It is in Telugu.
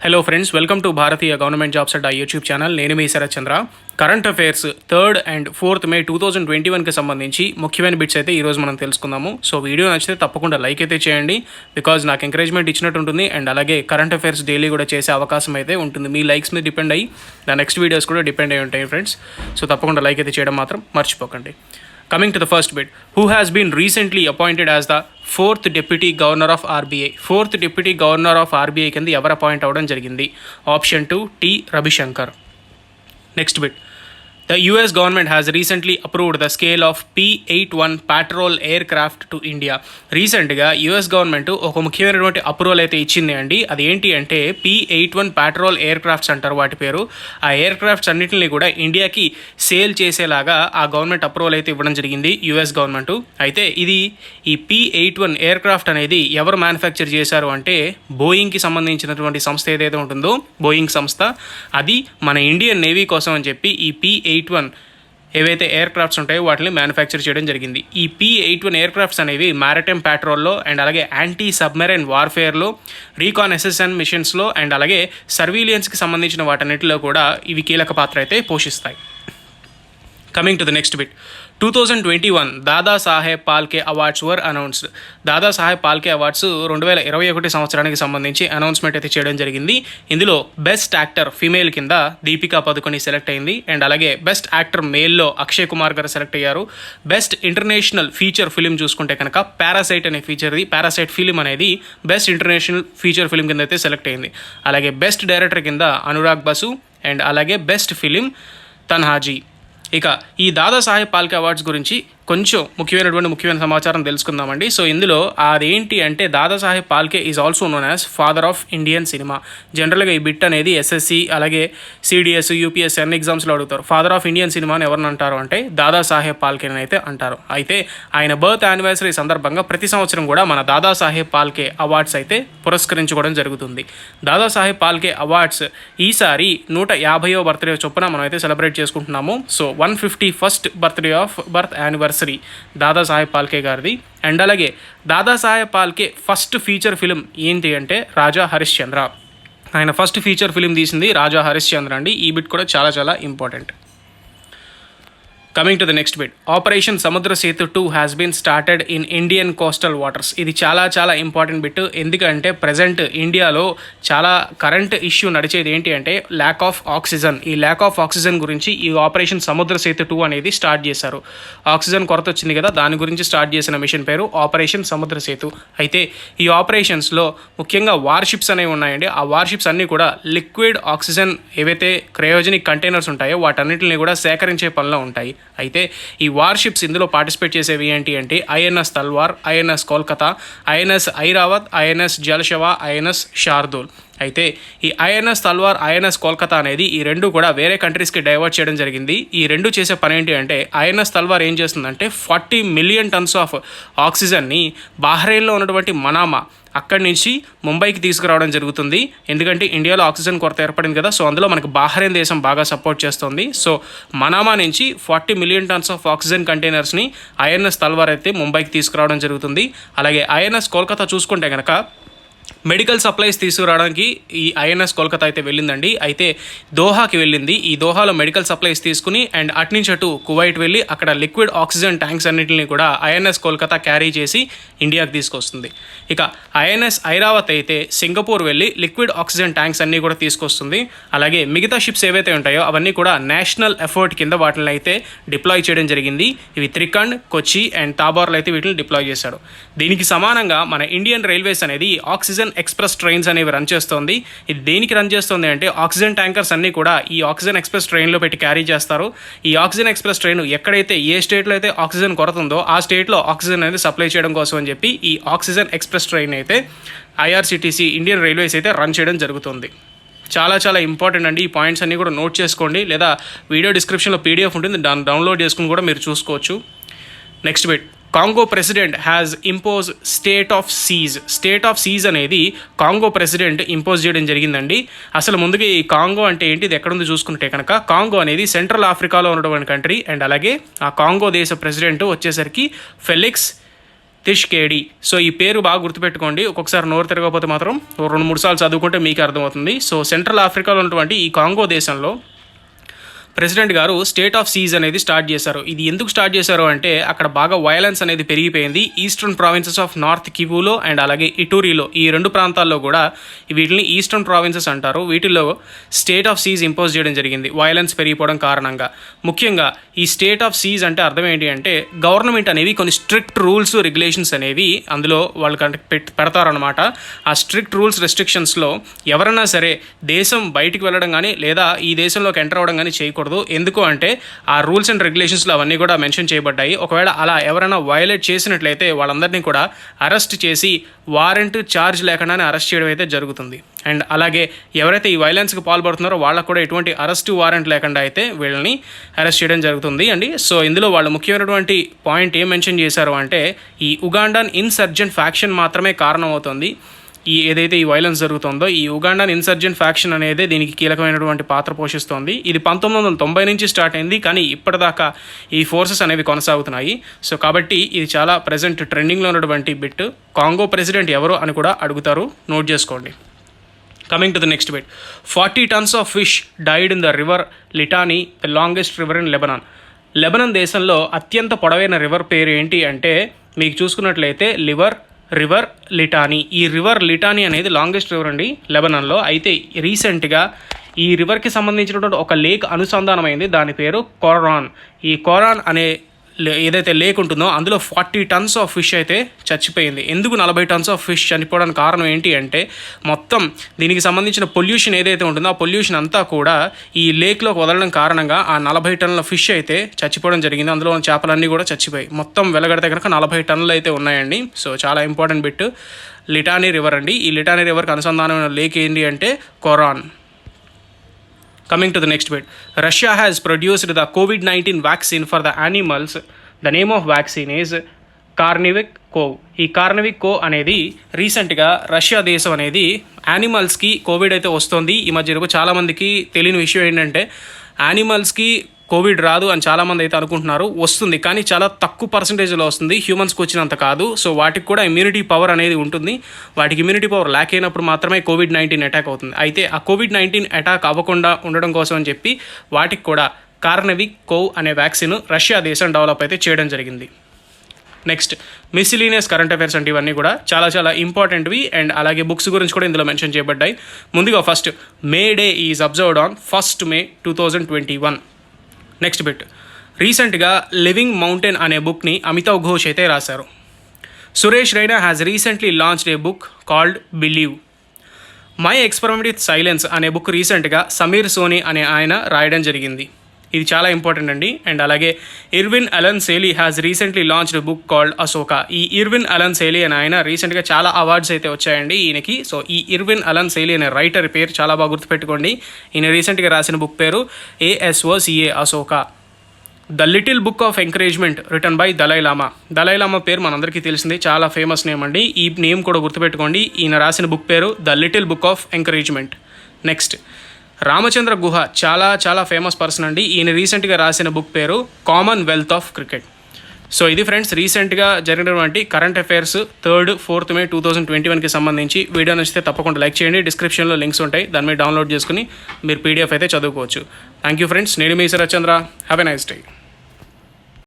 హలో ఫ్రెండ్స్, వెల్కమ్ టు భారతీయ గవర్నమెంట్ జాబ్స్ అడ్డా యూట్యూబ్ ఛానల్. నేను మీ Sharath Chandra. Current affairs 3rd and 4th May 2021కి సంబంధించి ముఖ్యమైన బిట్స్ అయితే ఈరోజు మనం తెలుసుకుందాము. సో వీడియో నచ్చితే తప్పకుండా లైక్ అయితే చేయండి, బికాజ్ నాకు ఎంకరేజ్మెంట్ ఇచ్చినట్టు ఉంటుంది. అండ్ అలాగే కరెంట్ అఫైర్స్ డైలీ కూడా చేసే అవకాశం అయితే ఉంటుంది. మీ లైక్స్ మీద డిపెండ్ అయ్యి నా నెక్స్ట్ వీడియోస్ కూడా డిపెండ్ అయి ఉంటాయి ఫ్రెండ్స్. సో తప్పకుండా లైక్ అయితే చేయడం మాత్రం మర్చిపోకండి. Coming to the first bit, who has been recently appointed as the 4th Deputy Governor of RBI? 4th Deputy Governor of RBI కింద ఎవరు అపాయింట్ అవ్వడం జరిగింది? Option 2 T Ravishankar. Next bit, the US government has recently approved the scale of P-81 patrol aircraft to India. రీసెంట్గా యుఎస్ గవర్నమెంట్ ఒక ముఖ్యమైనటువంటి అప్రూవల్ అయితే ఇచ్చింది అండి. అది ఏంటి అంటే P-81 patrol aircrafts అంటారు వాటి పేరు. ఆ ఎయిర్ క్రాఫ్ట్స్ అన్నింటినీ కూడా ఇండియాకి సేల్ చేసేలాగా ఆ గవర్నమెంట్ అప్రూవల్ అయితే ఇవ్వడం జరిగింది యుఎస్ గవర్నమెంట్. అయితే ఈ P-81 ఎయిర్ క్రాఫ్ట్ అనేది ఎవరు మ్యానుఫ్యాక్చర్ చేశారు అంటే బోయింగ్కి సంబంధించినటువంటి సంస్థ ఏదైతే ఉంటుందో, బోయింగ్ సంస్థ, అది మన ఇండియన్ నేవీ కోసం అని చెప్పి ఈ P-81 ఏవైతే ఎయిర్ క్రాఫ్ట్స్ ఉంటాయో వాటిని మ్యానుఫ్యాక్చర్ చేయడం జరిగింది. ఈ P-81 ఎయిర్ క్రాఫ్ట్స్ అనేవి మ్యారిటైమ్ ప్యాట్రోల్లో అండ్ అలాగే యాంటీ సబ్మెరైన్ వార్ఫేర్లో, రీకానెసెసన్ మిషన్స్లో అండ్ అలాగే సర్వీలియన్స్కి సంబంధించిన వాటన్నిటిలో కూడా ఇవి కీలక పాత్ర అయితే పోషిస్తాయి. Coming to the next bit, 2021 Dadasaheb Phalke awards were announced. Dadasaheb Phalke awards 2021 సంవత్సరానికి సంబంధించి అనౌన్స్మెంట్ అయితే చేయడం జరిగింది. ఇందులో బెస్ట్ యాక్టర్ ఫీమేల్ కింద దీపికా పదుకొని సెలెక్ట్ అయింది. అండ్ అలాగే బెస్ట్ యాక్టర్ మేల్లో అక్షయ్ కుమార్ గారు సెలెక్ట్ అయ్యారు. బెస్ట్ ఇంటర్నేషనల్ ఫీచర్ ఫిలిం చూసుకుంటే కనుక పారాసైట్ అనే ఫీచర్ది, పారాసైట్ ఫిలిం అనేది బెస్ట్ ఇంటర్నేషనల్ ఫీచర్ ఫిలిం కింద అయితే సెలెక్ట్ అయింది. అలాగే బెస్ట్ డైరెక్టర్ కింద అనురాగ్ బసు అండ్ అలాగే బెస్ట్ ఫిలిం తన్హాజీ. ఇక ఈ దాదాసాహెబ్ పాల్కే అవార్డ్స్ గురించి కొంచెం ముఖ్యమైన సమాచారం తెలుసుకుందామండి. సో ఇందులో అదేంటి అంటే Dadasaheb Phalke is also known as father of Indian cinema. జనరల్గా ఈ బిట్ అనేది ఎస్ఎస్సి అలాగే సిడిఎస్, యూపీఎస్సీ అన్ని ఎగ్జామ్స్లో అడుగుతారు. ఫాదర్ ఆఫ్ ఇండియన్ సినిమాని ఎవరిని అంటారు అంటే దాదాసాహెబ్ పాల్కేని అయితే అంటారు. అయితే ఆయన బర్త్ యానివర్సరీ సందర్భంగా ప్రతి సంవత్సరం కూడా మన దాదాసాహెబ్ పాల్కే అవార్డ్స్ అయితే పురస్కరించుకోవడం జరుగుతుంది. దాదాసాహెబ్ పాల్కే అవార్డ్స్ ఈసారి 150వ బర్త్డే చొప్పున మనం అయితే సెలబ్రేట్ చేసుకుంటున్నాము. So 151st birth anniversary Dadasaheb Phalke గారిది. అండ్ అలాగే Dadasaheb Phalke first feature film ఏంటి అంటే రాజా హరిశ్చంద్ర. ఆయన ఫస్ట్ ఫీచర్ ఫిలిం తీసింది రాజా హరిశ్చంద్ర అండి. ఈ బిట్ కూడా చాలా చాలా important. Coming to the next bit, operation Samudra Setu 2 has been started in Indian coastal waters. ఇది చాలా చాలా ఇంపార్టెంట్ బిట్. ఎందుకంటే ప్రజెంట్ ఇండియాలో చాలా కరెంట్ ఇష్యూ నడిచేది ఏంటి అంటే ల్యాక్ ఆఫ్ ఆక్సిజన్. ఈ ల్యాక్ ఆఫ్ ఆక్సిజన్ గురించి ఈ ఆపరేషన్ సముద్ర సేతు 2 అనేది స్టార్ట్ చేశారు. ఆక్సిజన్ కొరత వచ్చింది కదా, దాని గురించి స్టార్ట్ చేసిన మిషన్ పేరు ఆపరేషన్ సముద్ర సేతు. అయితే ఈ ఆపరేషన్స్లో ముఖ్యంగా వార్షిప్స్ అనేవి ఉన్నాయండి. ఆ వార్షిప్స్ అన్నీ కూడా లిక్విడ్ ఆక్సిజన్ ఏవైతే క్రయోజనిక్ కంటైనర్స్ ఉంటాయో వాటన్నిటిని కూడా సేకరించే పనిలో ఉంటాయి. అయితే ఈ వార్షిప్స్ ఇందులో పార్టిసిపేట్ చేసేవి ఏంటి అంటే INS Talwar, INS Kolkata, INS Airavat, INS Jalashwa, INS Shardul. అయితే ఈ ఐఎన్ఎస్ తల్వార్, ఐఎన్ఎస్ కోల్కతా అనేది ఈ రెండు కూడా వేరే కంట్రీస్కి డైవర్ట్ చేయడం జరిగింది. ఈ రెండు చేసే పని ఏంటి అంటే ఐఎన్ఎస్ తల్వార్ ఏం చేస్తుందంటే 40 మిలియన్ టన్స్ ఆఫ్ ఆక్సిజన్ని బహ్రెయిన్లో ఉన్నటువంటి మనామా అక్కడి నుంచి ముంబైకి తీసుకురావడం జరుగుతుంది. ఎందుకంటే ఇండియాలో ఆక్సిజన్ కొరత ఏర్పడింది కదా, సో అందులో మనకు బహ్రెయిన్ దేశం బాగా సపోర్ట్ చేస్తుంది. సో మనామా నుంచి 40 మిలియన్ టన్స్ ఆఫ్ ఆక్సిజన్ కంటైనర్స్ని ఐఎన్ఎస్ తల్వార్ అయితే ముంబైకి తీసుకురావడం జరుగుతుంది. అలాగే ఐఎన్ఎస్ కోల్కతా చూసుకుంటే కనుక మెడికల్ సప్లైస్ తీసుకురావడానికి ఈ ఐఎన్ఎస్ కోల్కతా అయితే వెళ్ళిందండి. అయితే దోహాకి వెళ్ళింది. ఈ దోహాలో మెడికల్ సప్లైస్ తీసుకుని అండ్ అట్నుంచి అటు కువైట్ వెళ్ళి అక్కడ లిక్విడ్ ఆక్సిజన్ ట్యాంక్స్ అన్నింటినీ కూడా ఐఎన్ఎస్ కోల్కతా క్యారీ చేసి ఇండియాకి తీసుకొస్తుంది. ఇక ఐఎన్ఎస్ ఐరావత్ అయితే సింగపూర్ వెళ్ళి లిక్విడ్ ఆక్సిజన్ ట్యాంక్స్ అన్నీ కూడా తీసుకొస్తుంది. అలాగే మిగతా షిప్స్ ఏవైతే ఉంటాయో అవన్నీ కూడా నేషనల్ ఎఫర్ట్ కింద వాటిని అయితే డిప్లాయ్ చేయడం జరిగింది. ఇవి త్రికండ్, కొచ్చి అండ్ తాబార్లో అయితే వీటిని డిప్లాయ్ చేశాడు. దీనికి సమానంగా మన ఇండియన్ రైల్వేస్ అనేది ఆక్సిజన్ ఎక్స్ప్రెస్ ట్రైన్స్ అనేవి రన్ చేస్తుంది. ఇది దేనికి రన్ చేస్తుంది అంటే ఆక్సిజన్ ట్యాంకర్స్ అన్నీ కూడా ఈ ఆక్సిజన్ ఎక్స్ప్రెస్ ట్రైన్లో పెట్టి క్యారీ చేస్తారు. ఈ ఆక్సిజన్ ఎక్స్ప్రెస్ ట్రైన్ ఎక్కడైతే ఏ స్టేట్లో అయితే ఆక్సిజన్ కొరత ఉందో ఆ స్టేట్లో ఆక్సిజన్ అనేది సప్లై చేయడం కోసం అని చెప్పి ఈ ఆక్సిజన్ ఎక్స్ప్రెస్ ట్రైన్ అయితే ఐఆర్సిటీసీ ఇండియన్ రైల్వేస్ అయితే రన్ చేయడం జరుగుతుంది. చాలా చాలా ఇంపార్టెంట్ అండి. ఈ పాయింట్స్ అన్నీ కూడా నోట్ చేసుకోండి, లేదా వీడియో డిస్క్రిప్షన్లో పీడిఎఫ్ ఉంటుంది, దాన్ని డౌన్లోడ్ చేసుకుని కూడా మీరు చూసుకోవచ్చు. Next bit, Congo president has impose state of seize. State of seize అనేది కాంగో ప్రెసిడెంట్ ఇంపోజ్ చేయడం జరిగిందండి. అసలు ముందుగా ఈ కాంగో అంటే ఏంటి, ఇది ఎక్కడుంది చూసుకుంటే కనుక కాంగో అనేది సెంట్రల్ ఆఫ్రికాలో ఉన్నటువంటి కంట్రీ. అండ్ అలాగే ఆ కాంగో దేశ ప్రెసిడెంట్ వచ్చేసరికి ఫెలిక్స్ తిష్కేడి. సో ఈ పేరు బాగా గుర్తుపెట్టుకోండి, ఒక్కొక్కసారి నోరు తిరగకపోతే మాత్రం 2-3 సార్లు చదువుకుంటే మీకు అర్థమవుతుంది. సో సెంట్రల్ ఆఫ్రికాలో ఉన్నటువంటి ఈ కాంగో దేశంలో ప్రెసిడెంట్ గారు స్టేట్ ఆఫ్ సీజ్ అనేది స్టార్ట్ చేశారు. ఇది ఎందుకు స్టార్ట్ చేశారు అంటే అక్కడ బాగా వైలెన్స్ అనేది పెరిగిపోయింది. ఈస్టర్న్ ప్రావిన్సెస్ ఆఫ్ నార్త్ కివూలో అండ్ అలాగే ఇటూరిలో, ఈ 2 ప్రాంతాల్లో కూడా వీటిని ఈస్టర్న్ ప్రావిన్సెస్ అంటారు. వీటిల్లో స్టేట్ ఆఫ్ సీజ్ ఇంపోజ్ చేయడం జరిగింది వైలెన్స్ పెరిగిపోవడం కారణంగా. ముఖ్యంగా ఈ స్టేట్ ఆఫ్ సీజ్ అంటే అర్థం ఏంటి అంటే గవర్నమెంట్ అనేవి కొన్ని స్ట్రిక్ట్ రూల్స్ రెగ్యులేషన్స్ అనేవి అందులో వాళ్ళకంటే పెడతారనమాట. ఆ స్ట్రిక్ట్ రూల్స్ రెస్ట్రిక్షన్స్లో ఎవరైనా సరే దేశం బయటికి వెళ్ళడం కానీ లేదా ఈ దేశంలోకి ఎంటర్ అవ్వడం కానీ చేయకూడదు. ఎందుకు అంటే ఆ రూల్స్ అండ్ రెగ్యులేషన్స్లో అవన్నీ కూడా మెన్షన్ చేయబడ్డాయి. ఒకవేళ అలా ఎవరైనా వయలేట్ చేసినట్లయితే వాళ్ళందరినీ కూడా అరెస్ట్ చేసి వారెంట్ ఛార్జ్ లేకుండానే అరెస్ట్ చేయడం అయితే జరుగుతుంది. అండ్ అలాగే ఎవరైతే ఈ వైలెన్స్కి పాల్పడుతున్నారో వాళ్ళకు కూడా ఎటువంటి అరెస్ట్ వారెంట్ లేకుండా అయితే వీళ్ళని అరెస్ట్ చేయడం జరుగుతుంది అండి. సో ఇందులో వాళ్ళు ముఖ్యమైనటువంటి పాయింట్ ఏం మెన్షన్ చేశారు అంటే ఈ ఉగాండాన్ ఇన్సర్జెంట్ ఫ్యాక్షన్ మాత్రమే కారణం అవుతుంది. ఏదైతే ఈ వైలెన్స్ జరుగుతుందో ఈ ఉగాండాన్ ఇన్సర్జెంట్ ఫ్యాక్షన్ అనేది దీనికి కీలకమైనటువంటి పాత్ర పోషిస్తోంది. ఇది 1990 నుంచి స్టార్ట్ అయింది, కానీ ఇప్పటిదాకా ఈ ఫోర్సెస్ అనేవి కొనసాగుతున్నాయి. సో కాబట్టి ఇది చాలా ప్రెజెంట్ ట్రెండింగ్లో ఉన్నటువంటి బిట్. కాంగో ప్రెసిడెంట్ ఎవరు అని కూడా అడుగుతారు, నోట్ చేసుకోండి. Coming to the next bit. 40 tons of fish died in the river Litani, the longest river in Lebanon. Lebanon దేశంలో అత్యంత పొడవైన రివర్ పేరు ఏంటి అంటే మీకు చూసుకున్నట్లయితే రివర్ లిటానీ. ఈ రివర్ లిటానీ అనేది లాంగెస్ట్ రివర్ అండి లెబనాన్లో. అయితే రీసెంట్గా ఈ రివర్కి సంబంధించినటువంటి ఒక లేక్ అనుసంధానమైంది, దాని పేరు కోరాన్. ఈ కోరాన్ అనే ఏదైతే లేక్ ఉంటుందో అందులో 40 tons ఆఫ్ ఫిష్ అయితే చచ్చిపోయింది. ఎందుకు 40 tons ఆఫ్ ఫిష్ చనిపోవడానికి కారణం ఏంటి అంటే మొత్తం దీనికి సంబంధించిన పొల్యూషన్ ఏదైతే ఉంటుందో ఆ పొల్యూషన్ అంతా కూడా ఈ లేక్లోకి వదలడం కారణంగా ఆ 40 టన్నుల ఫిష్ అయితే చచ్చిపోవడం జరిగింది. అందులో చేపలన్నీ కూడా చచ్చిపోయాయి. మొత్తం వెలగడితే కనుక 40 టన్నులు అయితే ఉన్నాయండి. సో చాలా ఇంపార్టెంట్ బిట్. లిటానీ రివర్ అండి. ఈ లిటానీ రివర్కి అనుసంధానమైన లేక్ ఏంటి అంటే కోరాన్. Coming to the next bit. Russia has produced the COVID-19 vaccine for the animals. The name of vaccine is Carnivac Cov. ఈ కార్నివిక్ కోవ్ అనేది రీసెంట్గా రష్యా దేశం అనేది యానిమల్స్కి కోవిడ్ అయితే వస్తుంది. ఈ మధ్య చాలామందికి తెలియని విషయం ఏంటంటే యానిమల్స్కి కోవిడ్ రాదు అని చాలామంది అయితే అనుకుంటున్నారు. వస్తుంది, కానీ చాలా తక్కువ పర్సంటేజ్లో వస్తుంది, హ్యూమన్స్కి వచ్చినంత కాదు. సో వాటికి కూడా ఇమ్యూనిటీ పవర్ అనేది ఉంటుంది. వాటికి ఇమ్యూనిటీ పవర్ ల్యాక్ అయినప్పుడు మాత్రమే COVID-19 అటాక్ అవుతుంది. అయితే ఆ COVID-19 అటాక్ అవ్వకుండా ఉండడం కోసం అని చెప్పి వాటికి కూడా కార్నివిక్ కోవ్ అనే వ్యాక్సిన్ రష్యా దేశం డెవలప్ అయితే చేయడం జరిగింది. నెక్స్ట్ మిస్సిలీనియస్ కరెంట్ అఫైర్స్ అంటే ఇవన్నీ కూడా చాలా చాలా ఇంపార్టెంట్వి అండ్ అలాగే బుక్స్ గురించి కూడా ఇందులో మెన్షన్ చేయబడ్డాయి. ముందుగా first May day is observed on 1st May 2021. Next bit. రీసెంట్గా లివింగ్ మౌంటైన్ అనే బుక్ని అమితావ్ ఘోష్ అయితే రాశారు. Suresh Raina has recently launched a book called believe. My experiment with silence అనే బుక్ రీసెంట్గా సమీర్ సోనీ అనే ఆయన రాయడం జరిగింది. ఇది చాలా ఇంపార్టెంట్ అండి. అండ్ అలాగే Irwin Allan Sealy has recently launched book called Ashoka. ఈ ఇర్విన్ అలన్ సేలీ అని ఆయన రీసెంట్గా చాలా అవార్డ్స్ అయితే వచ్చాయండి ఈయనకి. సో ఈ ఇర్విన్ అలన్ సేలీ అనే రైటర్ పేరు చాలా బాగా గుర్తుపెట్టుకోండి. ఈయన రీసెంట్గా రాసిన బుక్ పేరు ASOCA Ashoka. The little book of encouragement written by Dalai Lama. Dalai Lama పేరు మనందరికీ తెలిసింది, చాలా ఫేమస్ నేమ్ అండి. ఈ నేమ్ కూడా గుర్తుపెట్టుకోండి. ఈయన రాసిన బుక్ పేరు the little book of encouragement. Next Ramachandra గుహ చాలా చాలా ఫేమస్ పర్సన్ అండి. ఈయన రీసెంట్గా రాసిన బుక్ పేరు కామన్వెల్త్ ఆఫ్ క్రికెట్. సో ఇది ఫ్రెండ్స్ రీసెంట్గా జరిగినటువంటి current affairs 3rd, 4th May 2021కి సంబంధించి. వీడియో నచ్చితే తప్పకుండా లైక్ చేయండి. డిస్క్రిప్షన్లో లింక్స్ ఉంటాయి, దాని మీద డౌన్లోడ్ చేసుకుని మీరు PDF అయితే చదువుకోవచ్చు. Thank you friends. నేను మీ Sharath Chandra. Have a nice day.